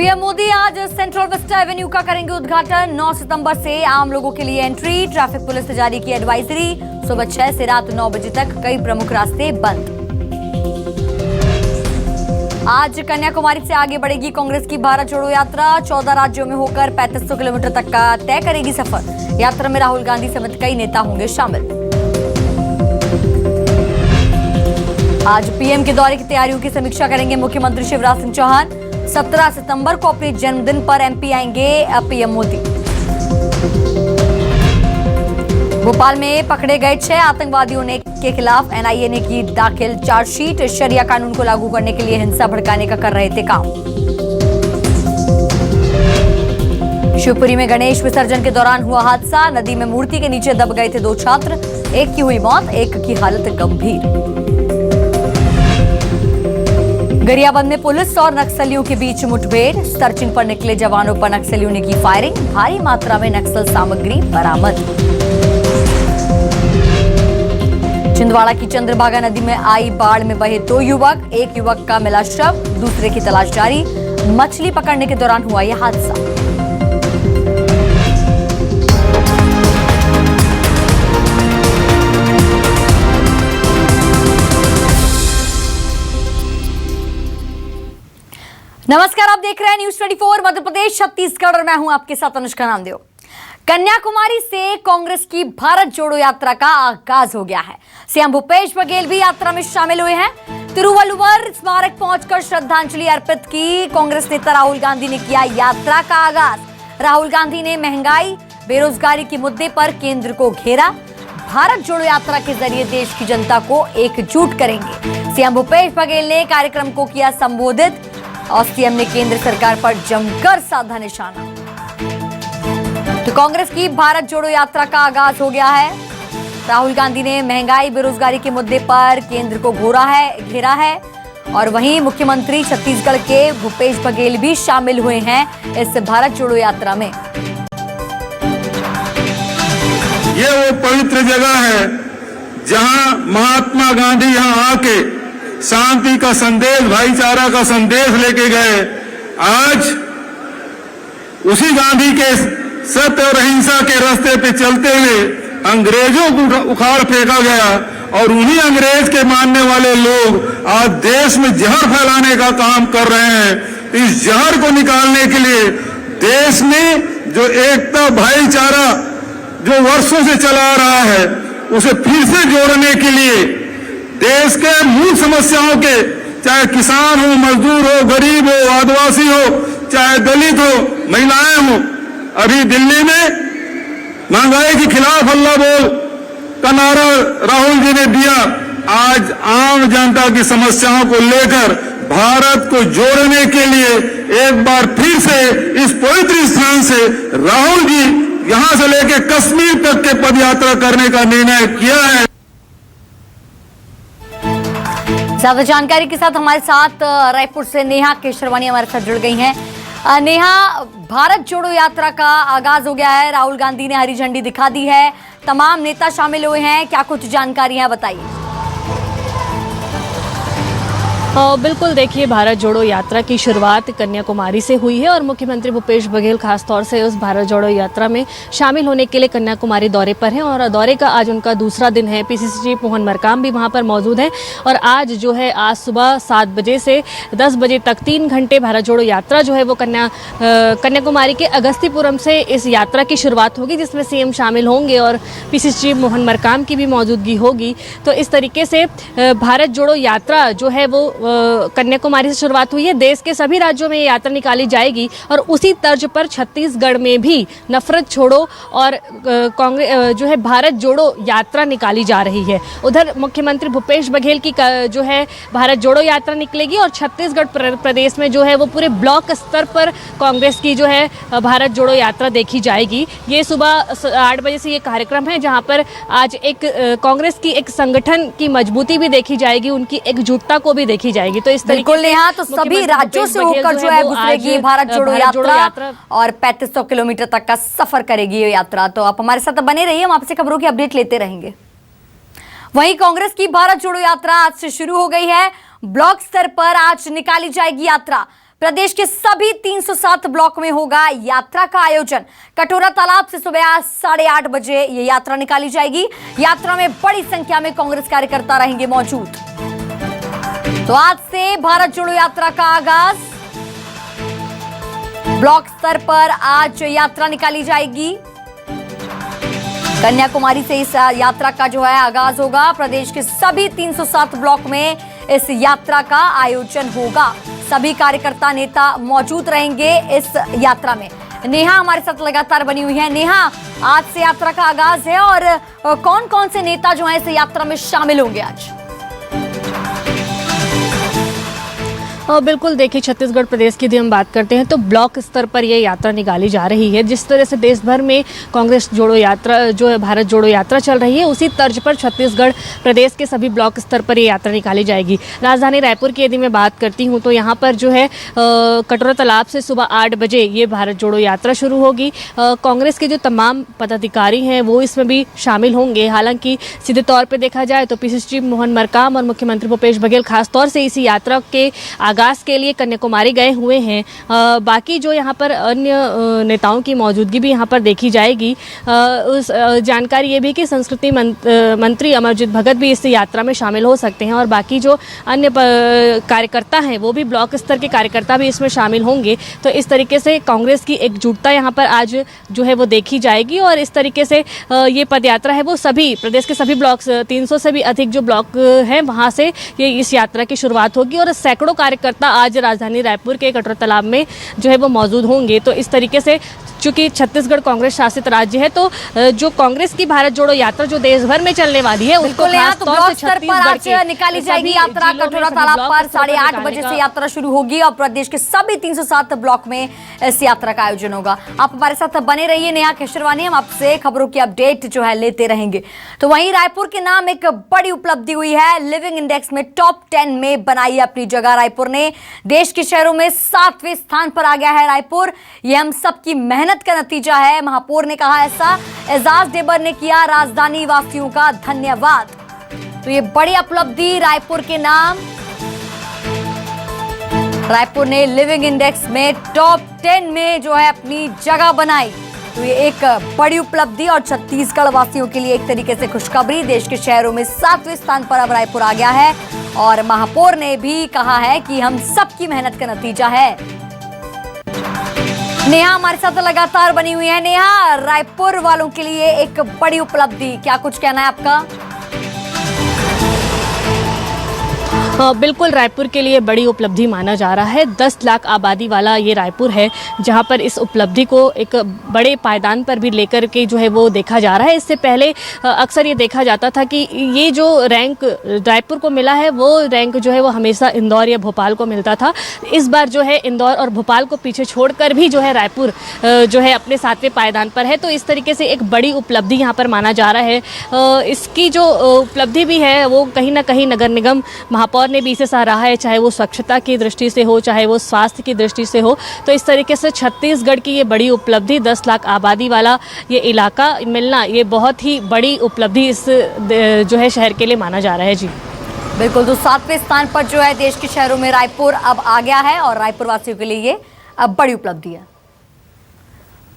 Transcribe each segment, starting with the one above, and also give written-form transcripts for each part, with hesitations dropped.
PM Modi आज central Vista Avenue का करेंगे उद्घाटन। 9 सितंबर से आम लोगों के लिए एंट्री। ट्रैफिक पुलिस ने जारी की एडवाइजरी। सुबह 6 से रात 9 बजे तक कई प्रमुख रास्ते बंद। आज कन्याकुमारी से आगे बढ़ेगी कांग्रेस की भारत जोड़ो यात्रा। 14 राज्यों में होकर 3500 किलोमीटर तक का तय करेगी सफर। यात्रा में राहुल गांधी समेत कई नेता होंगे शामिल। आज पीएम के दौरे की तैयारियों की समीक्षा करेंगे मुख्यमंत्री शिवराज सिंह चौहान। 17 सितंबर को अपने जन्मदिन पर एमपी आएंगे पीएम मोदी। भोपाल में पकड़े गए 6 आतंकवादियों के खिलाफ एनआईए ने की दाखिल चार्जशीट। शरिया कानून को लागू करने के लिए हिंसा भड़काने का कर रहे थे काम। शिवपुरी में गणेश विसर्जन के दौरान हुआ हादसा। नदी में मूर्ति के नीचे दब गए थे 2 छात्र। एक की हुई मौत, एक की हालत गंभीर। गरियाबंद में पुलिस और नक्सलियों के बीच मुठभेड़। सर्चिंग पर निकले जवानों पर नक्सलियों ने की फायरिंग। भारी मात्रा में नक्सल सामग्री बरामद। छिंदवाड़ा की चंद्रभागा नदी में आई बाढ़ में बहे 2 युवक। एक युवक का मिला शव, दूसरे की तलाश जारी। मछली पकड़ने के दौरान हुआ यह हादसा। नमस्कार, आप देख रहे हैं न्यूज 24 मध्य प्रदेश छत्तीसगढ़ और मैं हूं आपके साथ अनुष्का नामदेव। कन्याकुमारी से कांग्रेस की भारत जोड़ो यात्रा का आगाज हो गया है। सीएम भूपेश बघेल भी यात्रा में शामिल हुए हैं। तिरुवल्लुवर स्मारक पहुंचकर श्रद्धांजलि अर्पित की। कांग्रेस नेता राहुल गांधी ने किया यात्रा का आगाज। राहुल गांधी ने महंगाई, बेरोजगारी के मुद्दे पर केंद्र को घेरा। भारत जोड़ो यात्रा के जरिए देश की जनता को एकजुट करेंगे। सीएम भूपेश बघेल ने कार्यक्रम को किया संबोधित और सीएम ने केंद्र सरकार पर जमकर साधा निशाना। तो कांग्रेस की भारत जोड़ो यात्रा का आगाज हो गया है। राहुल गांधी ने महंगाई, बेरोजगारी के मुद्दे पर केंद्र को घेरा है और वहीं मुख्यमंत्री छत्तीसगढ़ के भूपेश बघेल भी शामिल हुए हैं इस भारत जोड़ो यात्रा में। ये वो पवित्र जगह है जहां महात्मा गांधी यहां आके शांति का संदेश, भाईचारा का संदेश लेके गए। आज उसी गांधी के सत्य और अहिंसा के रास्ते पे चलते हुए अंग्रेजों को उखाड़ फेंका गया और उन्हीं अंग्रेज के मानने वाले लोग आज देश में जहर फैलाने का काम कर रहे हैं। इस जहर को निकालने के लिए देश में जो एकता, भाईचारा जो वर्षों से चला आ रहा है, उसे फिर से जोड़ने के लिए देश के मूल समस्याओं के, चाहे किसान हो, मजदूर हो, गरीब हो, आदिवासी हो, चाहे दलित हो, महिलाएं हो। अभी दिल्ली में महंगाई के खिलाफ हल्ला बोल का नारा राहुल जी ने दिया। आज आम जनता की समस्याओं को लेकर भारत को जोड़ने के लिए एक बार फिर से इस पवित्र स्थान से राहुल जी यहां से लेकर कश्मीर तक के पदयात्रा करने का निर्णय किया है। ज्यादा जानकारी के साथ हमारे साथ रायपुर से नेहा केशरवानी हमारे साथ जुड़ गई हैं। नेहा, भारत जोड़ो यात्रा का आगाज हो गया है। राहुल गांधी ने हरी झंडी दिखा दी है। तमाम नेता शामिल हुए हैं। क्या कुछ जानकारी है, बताइए। बिल्कुल, देखिए, भारत जोड़ो यात्रा की शुरुआत कन्याकुमारी से हुई है और मुख्यमंत्री भूपेश बघेल खासतौर से उस भारत जोड़ो यात्रा में शामिल होने के लिए कन्याकुमारी दौरे पर हैं और दौरे का आज उनका दूसरा दिन है। पीसीसी चीफ मोहन मरकाम भी वहां पर मौजूद हैं और आज जो है, आज सुबह 7 बजे से 10 बजे तक 3 घंटे भारत जोड़ो यात्रा जो है वो कन्याकुमारी के अगस्तीपुरम से इस यात्रा की शुरुआत होगी, जिसमें सीएम शामिल होंगे और पीसीसी चीफ मोहन मरकाम की भी मौजूदगी होगी। तो इस तरीके से भारत जोड़ो यात्रा जो है वो कन्याकुमारी से शुरुआत हुई है। देश के सभी राज्यों में ये यात्रा निकाली जाएगी और उसी तर्ज पर छत्तीसगढ़ में भी नफरत छोड़ो और कांग्रेस जो है भारत जोड़ो यात्रा निकाली जा रही है। उधर मुख्यमंत्री भूपेश बघेल की जो है भारत जोड़ो यात्रा निकलेगी और छत्तीसगढ़ प्रदेश में जो है वो पूरे ब्लॉक स्तर पर कांग्रेस की जो है भारत जोड़ो यात्रा देखी जाएगी। ये सुबह 8 बजे से ये कार्यक्रम है, जहाँ पर आज एक कांग्रेस की एक संगठन की मजबूती भी देखी जाएगी, उनकी एकजुटता को भी देखी जाएगी। तो इस तरीके से तो सभी राज्यों से होकर जो है गुजरेगी भारत जोड़ो यात्रा और 3500 किलोमीटर तक का सफर करेगी ये यात्रा। तो आप हमारे साथ बने रहिए, हम आपसे खबरों की अपडेट लेते रहेंगे। वहीं कांग्रेस की भारत जोड़ो यात्रा आज से शुरू हो गई है। ब्लॉक स्तर पर आज निकाली जाएगी यात्रा। प्रदेश के सभी 307 ब्लॉक में होगा यात्रा का आयोजन। कटोरा तालाब से सुबह 8:30 बजे ये यात्रा निकाली जाएगी। यात्रा में बड़ी संख्या में कांग्रेस कार्यकर्ता रहेंगे मौजूद। तो आज से भारत जोड़ो यात्रा का आगाज। ब्लॉक स्तर पर आज यात्रा निकाली जाएगी। कन्याकुमारी से इस यात्रा का जो है आगाज होगा। प्रदेश के सभी 307 ब्लॉक में इस यात्रा का आयोजन होगा। सभी कार्यकर्ता नेता मौजूद रहेंगे इस यात्रा में। नेहा हमारे साथ लगातार बनी हुई है। नेहा, आज से यात्रा का आगाज है और कौन कौन से नेता जो हैं इस यात्रा में शामिल होंगे आज? बिल्कुल, देखिए छत्तीसगढ़ प्रदेश की यदि हम बात करते हैं तो ब्लॉक स्तर पर ये यात्रा निकाली जा रही है। जिस तरह से देश भर में कांग्रेस जोड़ो यात्रा जो है भारत जोड़ो यात्रा चल रही है, उसी तर्ज पर छत्तीसगढ़ प्रदेश के सभी ब्लॉक स्तर पर ये यात्रा निकाली जाएगी। राजधानी रायपुर की यदि मैं बात करती हूँ तो यहाँ पर जो है कटोरा तालाब से सुबह 8 बजे ये भारत जोड़ो यात्रा शुरू होगी। कांग्रेस के जो तमाम पदाधिकारी हैं वो इसमें भी शामिल होंगे। हालांकि सीधे तौर पर देखा जाए तो पीसीसी मोहन मरकाम और मुख्यमंत्री भूपेश बघेल खासतौर से इसी यात्रा के आगाज के लिए कन्याकुमारी गए हुए हैं। बाकी जो यहाँ पर अन्य नेताओं की मौजूदगी भी यहाँ पर देखी जाएगी। उस जानकारी ये भी कि संस्कृति मंत्री अमरजीत भगत भी इस यात्रा में शामिल हो सकते हैं और बाकी जो अन्य कार्यकर्ता हैं वो भी ब्लॉक स्तर के कार्यकर्ता भी इसमें शामिल होंगे। तो इस तरीके से कांग्रेस की एकजुटता यहाँ पर आज जो है वो देखी जाएगी और इस तरीके से ये पदयात्रा है वो सभी प्रदेश के सभी ब्लॉक 300 से भी अधिक जो ब्लॉक हैं वहाँ से ये इस यात्रा की शुरुआत होगी और सैकड़ों कार्यकर्ता आज राजधानी रायपुर के कटोरा तालाब में जो है वो मौजूद होंगे। तो इस तरीके से चूंकि छत्तीसगढ़ कांग्रेस शासित राज्य है तो जो कांग्रेस की भारत जोड़ो यात्रा जो देश भर में चलने वाली है उसको खास तौर से छत्तीसगढ़ पर निकाली जाएगी यात्रा। कटोरा तालाब पर 8:30 बजे से यात्रा शुरू होगी और प्रदेश के सभी 307 ब्लॉक में इस यात्रा का आयोजन होगा। आप हमारे साथ बने रहिए। नेहा केशरवानी, हम आपसे खबरों की अपडेट जो है लेते रहेंगे। तो वहीं रायपुर के नाम एक बड़ी उपलब्धि हुई है। लिविंग इंडेक्स में टॉप 10 में बनाई अपनी जगह। रायपुर ने देश के शहरों में 7वें स्थान पर आ गया है। रायपुर ये हम सबकी मेहनत का नतीजा है। महापौर ने कहा ऐसा। एजाज डेबर ने किया राजधानी वासियों का धन्यवाद। तो ये बड़ी उपलब्धि रायपुर के नाम। रायपुर ने लिविंग इंडेक्स में टॉप 10 में जो है अपनी जगह बनाई। तो ये एक बड़ी उपलब्धि और छत्तीसगढ़ वासियों के लिए एक तरीके से खुशखबरी। देश के शहरों में 7वें स्थान पर अब रायपुर आ गया है और महापौर ने भी कहा है कि हम सबकी मेहनत का नतीजा है। नेहा हमारे साथ लगातार बनी हुई है। नेहा, रायपुर वालों के लिए एक बड़ी उपलब्धि, क्या कुछ कहना है आपका? बिल्कुल, रायपुर के लिए बड़ी उपलब्धि माना जा रहा है। 10 लाख आबादी वाला ये रायपुर है जहां पर इस उपलब्धि को एक बड़े पायदान पर भी लेकर के जो है वो देखा जा रहा है। इससे पहले अक्सर ये देखा जाता था कि ये जो रैंक रायपुर को मिला है वो रैंक जो है वो हमेशा इंदौर या भोपाल को मिलता था। इस बार जो है इंदौर और भोपाल को पीछे छोड़कर भी जो है रायपुर जो है अपने 7वें पायदान पर है। तो इस तरीके से एक बड़ी उपलब्धि यहाँ पर माना जा रहा है। इसकी जो उपलब्धि भी है वो कहीं ना कहीं नगर निगम महापौर ने भी इसे सराहा है, चाहे वो स्वच्छता की दृष्टि से हो, चाहे वो स्वास्थ्य की दृष्टि से हो। तो इस तरीके से छत्तीसगढ़ की ये बड़ी उपलब्धि, 10 लाख आबादी वाला ये इलाका मिलना, ये बहुत ही बड़ी उपलब्धि इस जो है शहर के लिए माना जा रहा है। जी बिल्कुल, तो 7वें स्थान पर जो है देश के शहरों में रायपुर अब आ गया है और रायपुर वासियों के लिए ये अब बड़ी उपलब्धि है।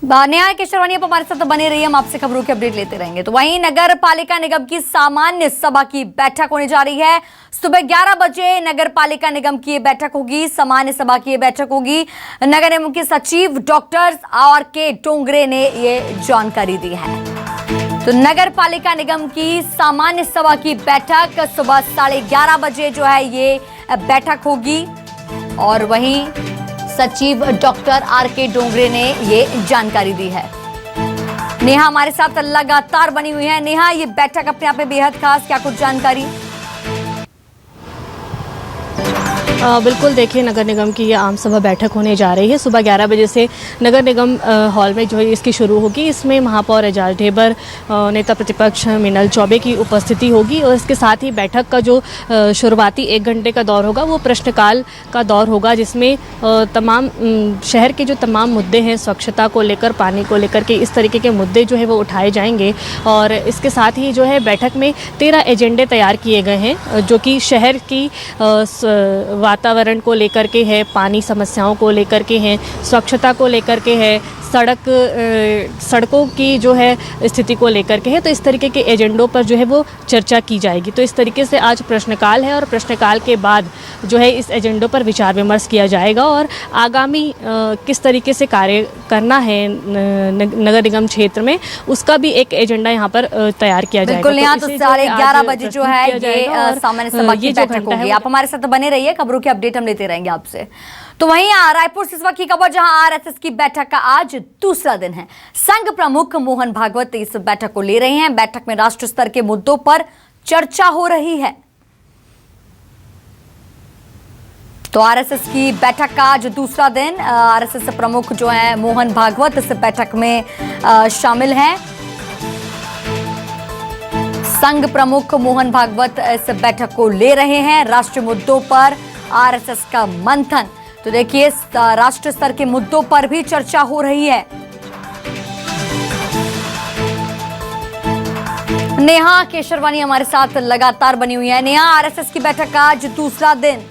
नेहा केशरवानी, आप हमारे साथ बने रहिए, हम आपसे खबरों की अपडेट लेते रहेंगे। तो वहीं नगर पालिका निगम की सामान्य सभा की बैठक होने जा रही है। सुबह 11 बजे नगर पालिका निगम की ये बैठक होगी। सामान्य सभा की ये बैठक होगी। नगर निगम के सचिव डॉक्टर RK डोंगरे ने ये जानकारी दी है। तो नगर पालिका निगम की सामान्य सभा की बैठक सुबह 11:30 बजे जो है ये बैठक होगी और वहीं सचिव डॉक्टर RK डोंगरे ने ये जानकारी दी है। नेहा हमारे साथ लगातार बनी हुई है। नेहा, ये बैठक अपने आप में बेहद खास, क्या कुछ जानकारी? बिल्कुल, देखिए नगर निगम की ये आम सभा बैठक होने जा रही है। सुबह 11 बजे से नगर निगम हॉल में जो है इसकी शुरू होगी। इसमें महापौर एजाज ढेबर, नेता प्रतिपक्ष मीनल चौबे की उपस्थिति होगी और इसके साथ ही बैठक का जो शुरुआती 1 घंटे का दौर होगा वो प्रश्नकाल का दौर होगा, जिसमें तमाम शहर के जो तमाम मुद्दे हैं, स्वच्छता को लेकर, पानी को लेकर के, इस तरीके के मुद्दे जो है वो उठाए जाएंगे। और इसके साथ ही जो है बैठक में 13 एजेंडे तैयार किए गए हैं जो कि शहर की वातावरण को लेकर के है, पानी समस्याओं को लेकर के हैं, स्वच्छता को लेकर के है, सड़कों की जो है स्थिति को लेकर के है। तो इस तरीके के एजेंडों पर जो है वो चर्चा की जाएगी। तो इस तरीके से आज प्रश्नकाल है और प्रश्नकाल के बाद जो है इस एजेंडों पर विचार विमर्श किया जाएगा और आगामी किस तरीके से कार्य करना है नगर निगम क्षेत्र में, उसका भी एक एजेंडा यहाँ पर तैयार किया जाएगा। बिल्कुल, यहाँ तो 11:30 बजे जो है ये सामान्य सभा की बैठक होगी। आप हमारे साथ बने रहिए, खबरों की अपडेट हम लेते रहेंगे आपसे। तो वहीं रायपुर से इस वक्त की खबर, जहां आरएसएस की बैठक का आज दूसरा दिन है। संघ प्रमुख मोहन भागवत इस बैठक को ले रहे हैं। बैठक में राष्ट्र स्तर के मुद्दों पर चर्चा हो रही है। तो आरएसएस की बैठक का आज दूसरा दिन, आरएसएस प्रमुख जो है मोहन भागवत इस बैठक में शामिल हैं। संघ प्रमुख मोहन भागवत इस बैठक को ले रहे हैं। राष्ट्रीय मुद्दों पर आरएसएस का मंथन। तो देखिए, राष्ट्रीय स्तर के मुद्दों पर भी चर्चा हो रही है। नेहा केशरवानी हमारे साथ लगातार बनी हुई है। नेहा, आरएसएस की बैठक का आज दूसरा दिन।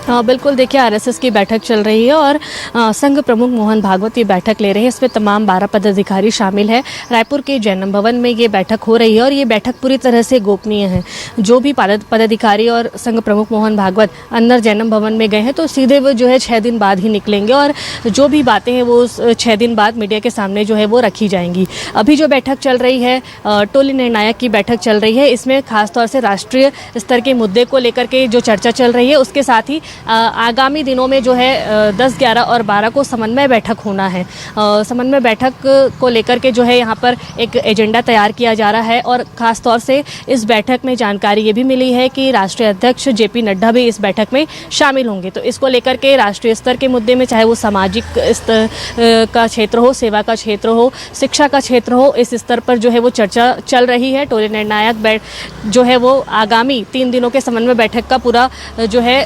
हाँ बिल्कुल, देखिए आरएसएस की बैठक चल रही है और संघ प्रमुख मोहन भागवत ये बैठक ले रहे हैं। इसमें तमाम 12 पदाधिकारी शामिल है। रायपुर के जैनम भवन में ये बैठक हो रही है और ये बैठक पूरी तरह से गोपनीय है। जो भी पदाधिकारी और संघ प्रमुख मोहन भागवत अंदर जैनम भवन में गए हैं तो सीधे वो जो है 6 दिन बाद ही निकलेंगे और जो भी बातें हैं वो 6 दिन बाद मीडिया के सामने जो है वो रखी जाएंगी। अभी जो बैठक चल रही है, टोली निर्णायक की बैठक चल रही है। इसमें खासतौर से राष्ट्रीय स्तर के मुद्दे को लेकर के जो चर्चा चल रही है, उसके साथ ही आगामी दिनों में जो है 10, 11 और 12 को समन्वय बैठक होना है। समन्वय बैठक को लेकर के जो है यहाँ पर एक एजेंडा तैयार किया जा रहा है और ख़ास तौर से इस बैठक में जानकारी ये भी मिली है कि राष्ट्रीय अध्यक्ष जेपी नड्डा भी इस बैठक में शामिल होंगे। तो इसको लेकर के राष्ट्रीय स्तर के मुद्दे में, चाहे वो सामाजिक स्तर का क्षेत्र हो, सेवा का क्षेत्र हो, शिक्षा का क्षेत्र हो, इस स्तर पर जो है वो चर्चा चल रही है। टोली निर्णायक जो है वो आगामी 3 दिनों के समन्वय बैठक का पूरा जो है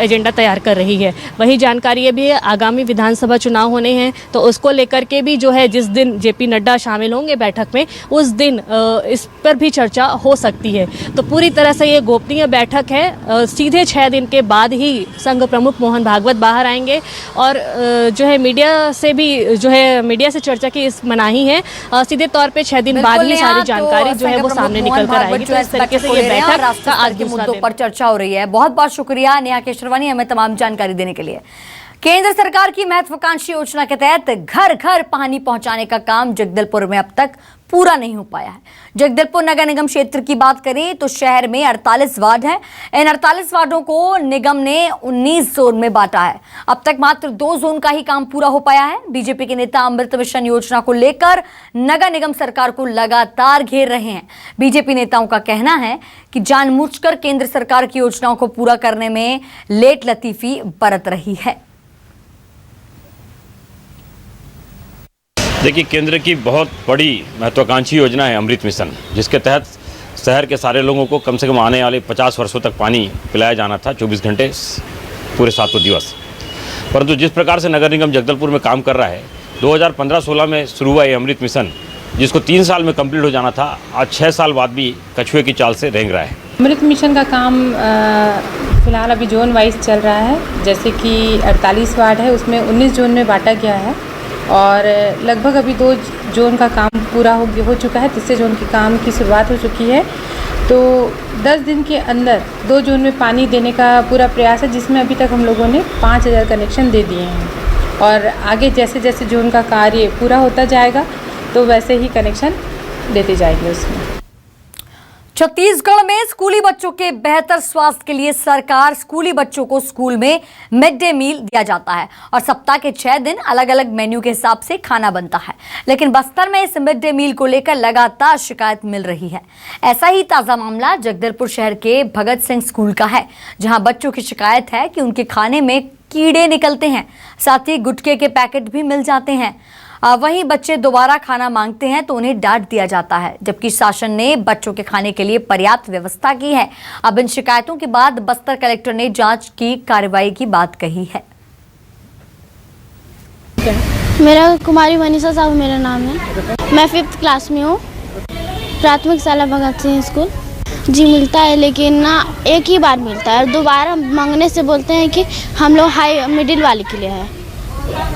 एजेंडा तैयार कर रही है। वही जानकारी ये भी है, आगामी विधानसभा चुनाव होने हैं तो उसको लेकर के भी जो है जिस दिन जेपी नड्डा शामिल होंगे बैठक में, उस दिन इस पर भी चर्चा हो सकती है। तो पूरी तरह से ये गोपनीय बैठक है। सीधे 6 दिन के बाद ही संघ प्रमुख मोहन भागवत बाहर आएंगे और जो है मीडिया से भी जो है मीडिया से चर्चा की इस मनाही है। सीधे तौर पे 6 दिन बाद ही सारी जानकारी जो है वो सामने निकल कर आएगी। तो इस तरीके से ये बैठक आज के मुद्दों पर चर्चा हो रही है। बहुत बहुत शुक्रिया नेहा केशरवानी हमें तमाम जानकारी देने के लिए। केंद्र सरकार की महत्वाकांक्षी योजना के तहत घर घर पानी पहुंचाने का काम जगदलपुर में अब तक पूरा नहीं हो पाया है। जगदलपुर नगर निगम क्षेत्र की बात करें तो शहर में 48 वार्ड हैं। इन 48 वार्डों को निगम ने 19 जोन में बांटा है। अब तक मात्र 2 जोन का ही काम पूरा हो पाया है। बीजेपी के नेता अमृत मिशन योजना को लेकर नगर निगम सरकार को लगातार घेर रहे हैं। बीजेपी नेताओं का कहना है कि जानबूझकर केंद्र सरकार की योजनाओं को पूरा करने में लेट लतीफी बरत रही है। देखिए, केंद्र की बहुत बड़ी महत्वाकांक्षी योजना है अमृत मिशन, जिसके तहत शहर के सारे लोगों को कम से कम आने वाले 50 वर्षों तक पानी पिलाया जाना था, 24 घंटे पूरे 7 दिवस। परंतु जिस प्रकार से नगर निगम जगदलपुर में काम कर रहा है, 2015-16 में शुरू हुआ ये अमृत मिशन, जिसको 3 साल में कंप्लीट हो जाना था, आज 6 साल बाद भी कछुए की चाल से रेंग रहा है। अमृत मिशन का काम फ़िलहाल अभी जोन वाइज चल रहा है। जैसे कि 48 वार्ड है, उसमें 19 जोन में बांटा गया है और लगभग अभी 2 जोन का काम पूरा हो चुका है। तीसरे जोन के काम की शुरुआत हो चुकी है। तो 10 दिन के अंदर 2 जोन में पानी देने का पूरा प्रयास है, जिसमें अभी तक हम लोगों ने 5000 कनेक्शन दे दिए हैं और आगे जैसे जैसे जोन का कार्य पूरा होता जाएगा तो वैसे ही कनेक्शन देते जाएंगे उसमें। छत्तीसगढ़ में स्कूली बच्चों के बेहतर स्वास्थ्य के लिए सरकार स्कूली बच्चों को स्कूल में मिड डे मील दिया जाता है और सप्ताह के 6 दिन अलग अलग मेन्यू के हिसाब से खाना बनता है। लेकिन बस्तर में इस मिड डे मील को लेकर लगातार शिकायत मिल रही है। ऐसा ही ताजा मामला जगदलपुर शहर के भगत सिंह स्कूल का है, जहां बच्चों की शिकायत है कि उनके खाने में कीड़े निकलते हैं, साथ ही गुटखे के पैकेट भी मिल जाते हैं। वहीं बच्चे दोबारा खाना मांगते हैं तो उन्हें डांट दिया जाता है, जबकि शासन ने बच्चों के खाने के लिए पर्याप्त व्यवस्था की है। अब इन शिकायतों के बाद बस्तर कलेक्टर ने जांच की कार्रवाई की बात कही है। मेरा कुमारी मनीषा साहू मेरा नाम है। मैं 5th क्लास में हूँ, प्राथमिक शाला भगत सिंह स्कूल। जी मिलता है, लेकिन ना एक ही बार मिलता है। दोबारा मांगने से बोलते हैं कि हम लोग हाई मिडिल वाले के लिए है,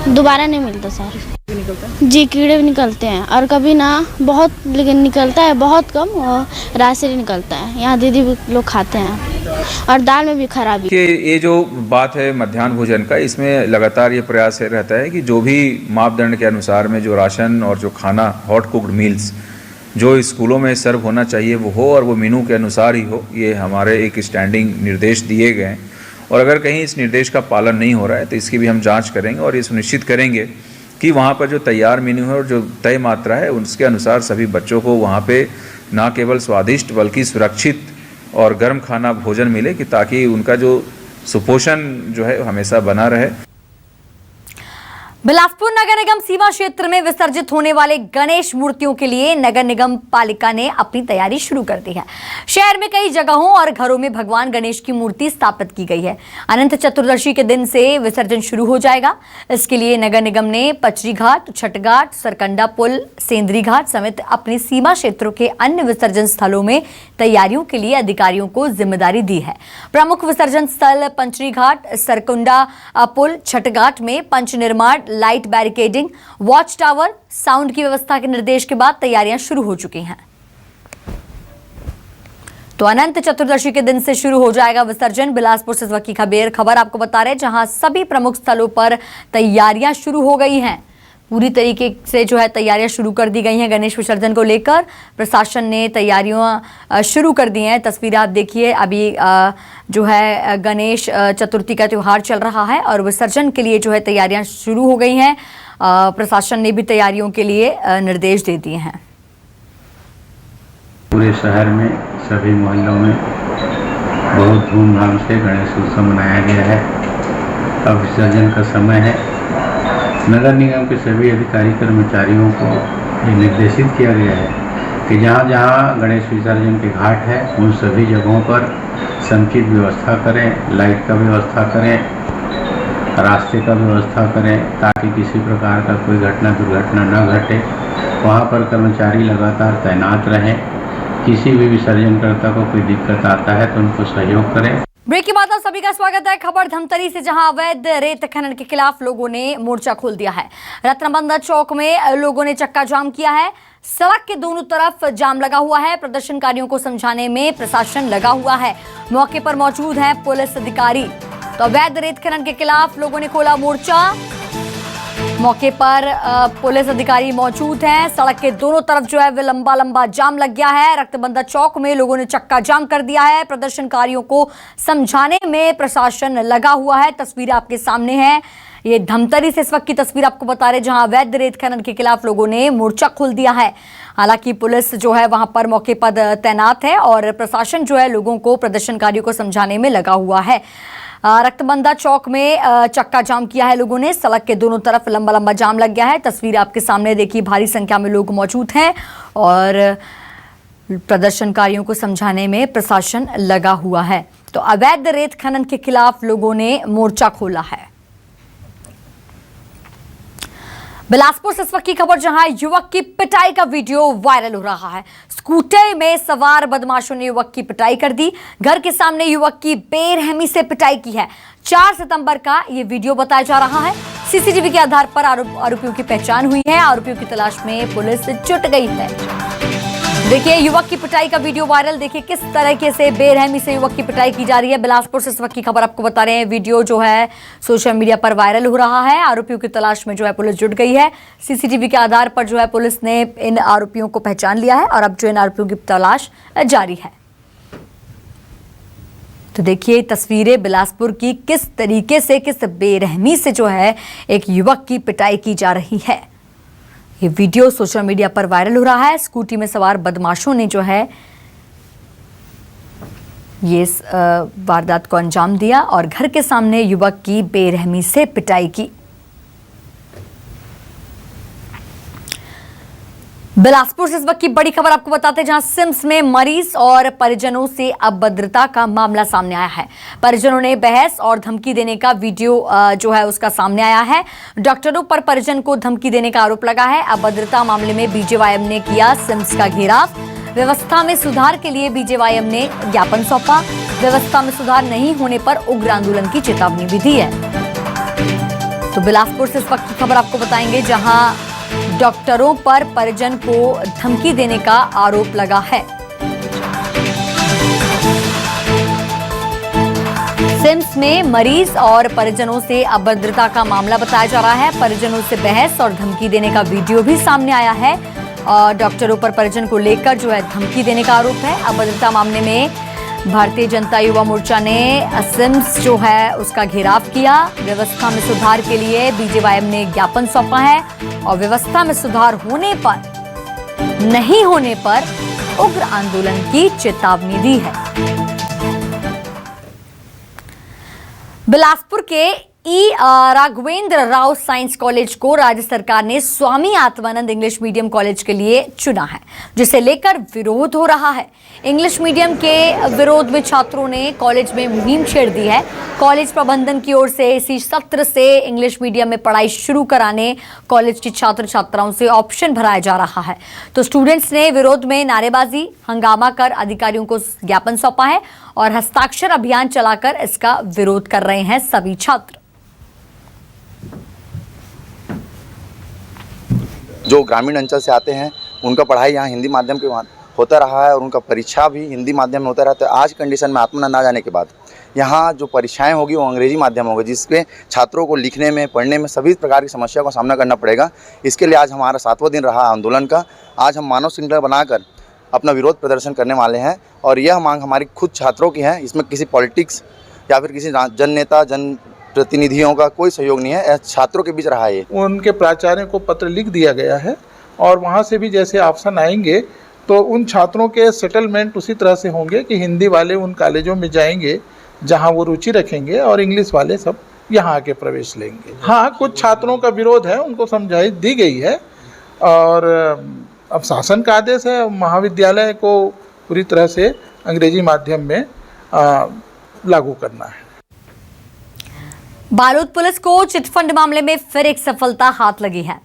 दोबारा नहीं मिलता सर। जी कीड़े भी निकलते हैं और कभी ना बहुत, लेकिन निकलता है बहुत कम और राशि निकलता है। यहाँ दीदी लोग खाते हैं और दाल में भी खराबी। कि ये जो बात है मध्याह्न भोजन का, इसमें लगातार ये प्रयास रहता है कि जो भी मापदंड के अनुसार में जो राशन और जो खाना हॉट कुक्ड मील्स जो स्कूलों में सर्व होना चाहिए वो हो और वो मेनू के अनुसार ही हो। ये हमारे एक स्टैंडिंग निर्देश दिए गए हैं और अगर कहीं इस निर्देश का पालन नहीं हो रहा है तो इसकी भी हम जांच करेंगे और ये सुनिश्चित करेंगे कि वहाँ पर जो तैयार मेन्यू है और जो तय मात्रा है उसके अनुसार सभी बच्चों को वहाँ पे ना केवल स्वादिष्ट बल्कि सुरक्षित और गर्म खाना भोजन मिले, कि ताकि उनका जो सुपोषण जो है हमेशा बना रहे। बिलासपुर नगर निगम सीमा क्षेत्र में विसर्जित होने वाले गणेश मूर्तियों के लिए नगर निगम पालिका ने अपनी तैयारी शुरू कर दी है। शहर में कई जगहों और घरों में भगवान गणेश की मूर्ति स्थापित की गई है। अनंत चतुर्दशी के दिन से विसर्जन शुरू हो जाएगा। इसके लिए नगर निगम ने पचरी घाट, छठ घाट, सरकंडा पुल, सेंद्री घाट समेत अपने सीमा क्षेत्रों के अन्य विसर्जन स्थलों में तैयारियों के लिए अधिकारियों को जिम्मेदारी दी है। प्रमुख विसर्जन स्थल पंचरी घाट, सरकुंडा पुल, छठ घाट में पंच निर्माण, light barricading, watch tower, sound की व्यवस्था के निर्देश के बाद तैयारियां शुरू हो चुकी हैं। तो अनंत चतुर्दशी के दिन से शुरू हो जाएगा विसर्जन। बिलासपुर से इस वक्त की खबर आपको बता रहे हैं, जहां सभी प्रमुख स्थलों पर तैयारियां शुरू हो गई हैं। पूरी तरीके से जो है तैयारियां शुरू कर दी गई हैं। गणेश विसर्जन को लेकर प्रशासन ने तैयारियां शुरू कर दी हैं। तस्वीरें आप देखिए, अभी जो है गणेश चतुर्थी का त्यौहार चल रहा है और विसर्जन के लिए जो है तैयारियां शुरू हो गई हैं। प्रशासन ने भी तैयारियों के लिए निर्देश दे दिए हैं। पूरे शहर में सभी मोहल्लों में बहुत धूमधाम से गणेश उत्सव मनाया गया है। अब विसर्जन का समय है। नगर निगम के सभी अधिकारी कर्मचारियों को ये निर्देशित किया गया है कि जहाँ जहाँ गणेश विसर्जन के घाट है उन सभी जगहों पर समुचित व्यवस्था करें, लाइट का व्यवस्था करें, रास्ते का व्यवस्था करें, ताकि किसी प्रकार का कोई घटना दुर्घटना न घटे। वहाँ पर कर्मचारी लगातार तैनात रहें। किसी भी विसर्जनकर्ता को कोई दिक्कत आता है तो उनको सहयोग करें। ब्रेक के बाद आप सभी का स्वागत है। खबर धमतरी से, जहां अवैध रेत खनन के खिलाफ लोगों ने मोर्चा खोल दिया है। रत्नबंधा चौक में लोगों ने चक्का जाम किया है। सड़क के दोनों तरफ जाम लगा हुआ है। प्रदर्शनकारियों को समझाने में प्रशासन लगा हुआ है। मौके पर मौजूद है पुलिस अधिकारी। तो अवैध रेत खनन के खिलाफ लोगों ने खोला मोर्चा। मौके पर पुलिस अधिकारी मौजूद हैं। सड़क के दोनों तरफ जो है वे लंबा जाम लग गया है। रत्नबंधा चौक में लोगों ने चक्का जाम कर दिया है। प्रदर्शनकारियों को समझाने में प्रशासन लगा हुआ है। तस्वीरें आपके सामने हैं। ये धमतरी से इस वक्त की तस्वीर आपको बता रहे, जहां अवैध रेत खनन के खिलाफ लोगों ने मोर्चा खोल दिया है। हालांकि पुलिस जो है वहां पर मौके पर तैनात है और प्रशासन जो है लोगों को, प्रदर्शनकारियों को समझाने में लगा हुआ है। रत्नबंधा चौक में चक्का जाम किया है लोगों ने। सड़क के दोनों तरफ लंबा जाम लग गया है। तस्वीर आपके सामने देखिए, भारी संख्या में लोग मौजूद हैं और प्रदर्शनकारियों को समझाने में प्रशासन लगा हुआ है। तो अवैध रेत खनन के खिलाफ लोगों ने मोर्चा खोला है। बिलासपुर से इस वक्त की खबर, जहां युवक की पिटाई का वीडियो वायरल हो रहा है। स्कूटर में सवार बदमाशों ने युवक की पिटाई कर दी। घर के सामने युवक की बेरहमी से पिटाई की है। 4 सितंबर का ये वीडियो बताया जा रहा है। सीसीटीवी के आधार पर आरोपियों की पहचान हुई है। आरोपियों की तलाश में पुलिस जुट गई है। देखिए युवक की पिटाई का वीडियो वायरल। देखिए किस तरीके से बेरहमी से युवक की पिटाई की जा रही है। बिलासपुर से इस वक्त की खबर आपको बता रहे हैं। वीडियो जो है सोशल मीडिया पर वायरल हो रहा है। आरोपियों की तलाश में जो है पुलिस जुट गई है। सीसीटीवी के आधार पर जो है पुलिस ने इन आरोपियों को पहचान लिया है और अब जो इन आरोपियों की तलाश जारी है। तो देखिए तस्वीरें बिलासपुर की, किस तरीके से, किस बेरहमी से जो है एक युवक की पिटाई की जा रही है। ये वीडियो सोशल मीडिया पर वायरल हो रहा है। स्कूटी में सवार बदमाशों ने जो है ये वारदात को अंजाम दिया और घर के सामने युवक की बेरहमी से पिटाई की। बिलासपुर से इस वक्त की बड़ी खबर आपको बताते हैं, जहां सिम्स में मरीज और परिजनों से अभद्रता का मामला सामने आया है। परिजनों ने बहस और धमकी देने का वीडियो जो है उसका सामने आया है। डॉक्टरों पर परिजन को धमकी देने का आरोप लगा है। अभद्रता मामले में बीजेवाईएम ने किया सिम्स का घेराव। व्यवस्था में सुधार के लिए बीजेवाईएम ने ज्ञापन सौंपा। व्यवस्था में सुधार नहीं होने पर उग्र आंदोलन की चेतावनी भी दी है। तो बिलासपुर से इस वक्त की खबर आपको बताएंगे, जहां डॉक्टरों पर परिजन को धमकी देने का आरोप लगा है। सिम्स में मरीज और परिजनों से अभद्रता का मामला बताया जा रहा है। परिजनों से बहस और धमकी देने का वीडियो भी सामने आया है और डॉक्टरों पर परिजन को लेकर जो है धमकी देने का आरोप है। अभद्रता मामले में भारतीय जनता युवा मोर्चा ने सिम्स जो है उसका घेराव किया। व्यवस्था में सुधार के लिए बीजेवाईएम ने ज्ञापन सौंपा है और व्यवस्था में सुधार होने पर नहीं होने पर उग्र आंदोलन की चेतावनी दी है। बिलासपुर के राघवेंद्र राव साइंस कॉलेज को राज्य सरकार ने Swami Atmanand English medium college के लिए चुना है, जिसे लेकर विरोध हो रहा है। इंग्लिश मीडियम के विरोध में छात्रों ने कॉलेज में मुहिम छेड़ दी है। कॉलेज प्रबंधन की ओर से इसी सत्र से इंग्लिश मीडियम में पढ़ाई शुरू कराने कॉलेज की छात्र छात्राओं से ऑप्शन भराया जा रहा है। तो स्टूडेंट्स ने विरोध में नारेबाजी हंगामा कर अधिकारियों को ज्ञापन सौंपा है और हस्ताक्षर अभियान चलाकर इसका विरोध कर रहे हैं सभी छात्र। जो ग्रामीण अंचल से आते हैं उनका पढ़ाई यहाँ हिंदी माध्यम के होता रहा है और उनका परीक्षा भी हिंदी माध्यम में होता रहा। तो आज कंडीशन में आत्मानंद आ जाने के बाद यहाँ जो परीक्षाएं होगी वो अंग्रेजी माध्यम होगी, जिसके छात्रों को लिखने में पढ़ने में सभी प्रकार की समस्या का सामना करना पड़ेगा। इसके लिए आज हमारा 7वां दिन रहा आंदोलन का। आज हम मानव श्रृंखला बनाकर अपना विरोध प्रदर्शन करने वाले हैं और यह मांग हमारी खुद छात्रों की है। इसमें किसी पॉलिटिक्स या फिर किसी जन नेता जन प्रतिनिधियों का कोई सहयोग नहीं है, छात्रों के बीच रहा है। उनके प्राचार्य को पत्र लिख दिया गया है और वहाँ से भी जैसे ऑप्शन आएंगे तो उन छात्रों के सेटलमेंट उसी तरह से होंगे कि हिंदी वाले उन कॉलेजों में जाएंगे जहाँ वो रुचि रखेंगे और इंग्लिश वाले सब यहाँ आके प्रवेश लेंगे। हाँ, कुछ छात्रों का विरोध है, उनको समझाई दी गई है और अब शासन का आदेश है महाविद्यालय को पूरी तरह से अंग्रेजी माध्यम में लागू करना है। बालोद पुलिस को चिटफंड मामले में फिर एक सफलता हाथ लगी है।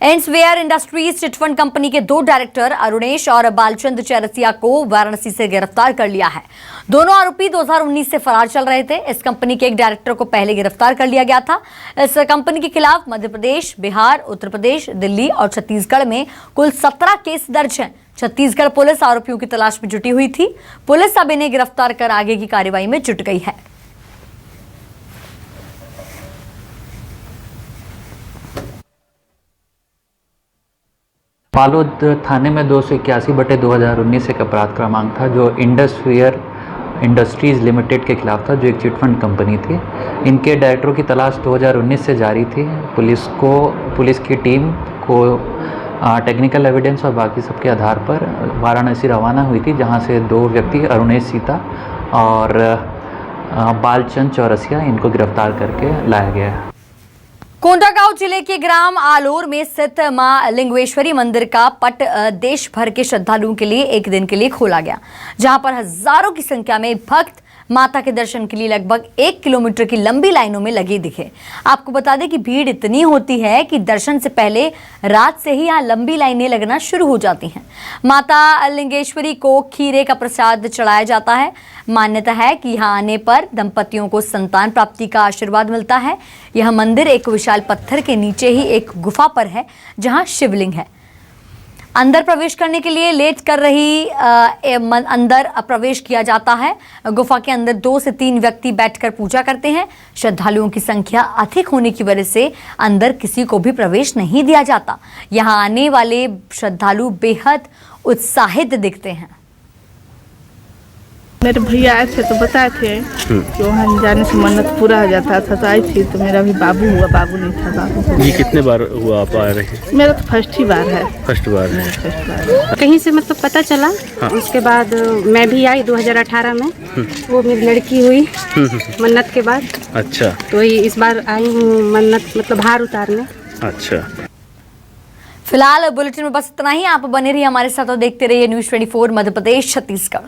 एंसवेयर इंडस्ट्रीज चिटफंड कंपनी के 2 डायरेक्टर अरुणेश और बालचंद चौरसिया को वाराणसी से गिरफ्तार कर लिया है। दोनों आरोपी 2019 से फरार चल रहे थे। इस कंपनी के एक डायरेक्टर को पहले गिरफ्तार कर लिया गया था। इस कंपनी के खिलाफ मध्य प्रदेश, बिहार, उत्तर प्रदेश, दिल्ली और छत्तीसगढ़ में कुल 17 केस दर्ज हैं। छत्तीसगढ़ पुलिस आरोपियों की तलाश में जुटी हुई थी। पुलिस अब इन्हें गिरफ्तार कर आगे की कार्रवाई में जुट गई है। बालोद थाने में 281/2019 एक अपराध क्रमांक था जो एंसवेयर इंडस्ट्रीज़ लिमिटेड के खिलाफ था, जो एक चिटफंड कंपनी थी। इनके डायरेक्टरों की तलाश 2019 से जारी थी। पुलिस की टीम को टेक्निकल एविडेंस और बाकी सबके आधार पर वाराणसी रवाना हुई थी, जहां से 2 व्यक्ति अरुणेश सीता और बालचंद चौरसिया इनको गिरफ्तार करके लाया गया है। कोंडागांव जिले के ग्राम आलोर में स्थित मां लिंगेश्वरी मंदिर का पट देश भर के श्रद्धालुओं के लिए एक दिन के लिए खोला गया, जहां पर हजारों की संख्या में भक्त माता के दर्शन के लिए लगभग 1 किलोमीटर की लंबी लाइनों में लगे दिखे। आपको बता दें कि भीड़ इतनी होती है कि दर्शन से पहले रात से ही यहाँ लंबी लाइनें लगना शुरू हो जाती हैं। माता लिंगेश्वरी को खीरे का प्रसाद चढ़ाया जाता है। मान्यता है कि यहाँ आने पर दंपतियों को संतान प्राप्ति का आशीर्वाद मिलता है। यह मंदिर एक विशाल पत्थर के नीचे ही एक गुफा पर है, जहाँ शिवलिंग है। अंदर प्रवेश करने के लिए लेट कर रही अंदर प्रवेश किया जाता है। गुफा के अंदर 2 से 3 व्यक्ति बैठकर पूजा करते हैं। श्रद्धालुओं की संख्या अधिक होने की वजह से अंदर किसी को भी प्रवेश नहीं दिया जाता। यहाँ आने वाले श्रद्धालु बेहद उत्साहित दिखते हैं। मेरे भैया आए थे तो बताए थे कि वहाँ जाने से मन्नत पूरा हो जाता था, तो आई थी तो मेरा भी बाबू हुआ, बाबू नहीं था बाबू। ये कितने बार हुआ आप आ रहे हैं? मेरा तो फर्स्ट ही बार है। फर्स्ट बार है। कहीं से मतलब पता चला। हाँ। उसके बाद मैं भी आई 2018 में। वो मेरी लड़की हुई मन्नत के बाद। अच्छा। तो इस बार आई हूँ मन्नत मतलब हार उतारने। अच्छा। फिलहाल बुलेटिन में बस इतना ही। आप बने रहिए हमारे साथ और देखते रहिए न्यूज़ 24 मध्य प्रदेश छत्तीसगढ़।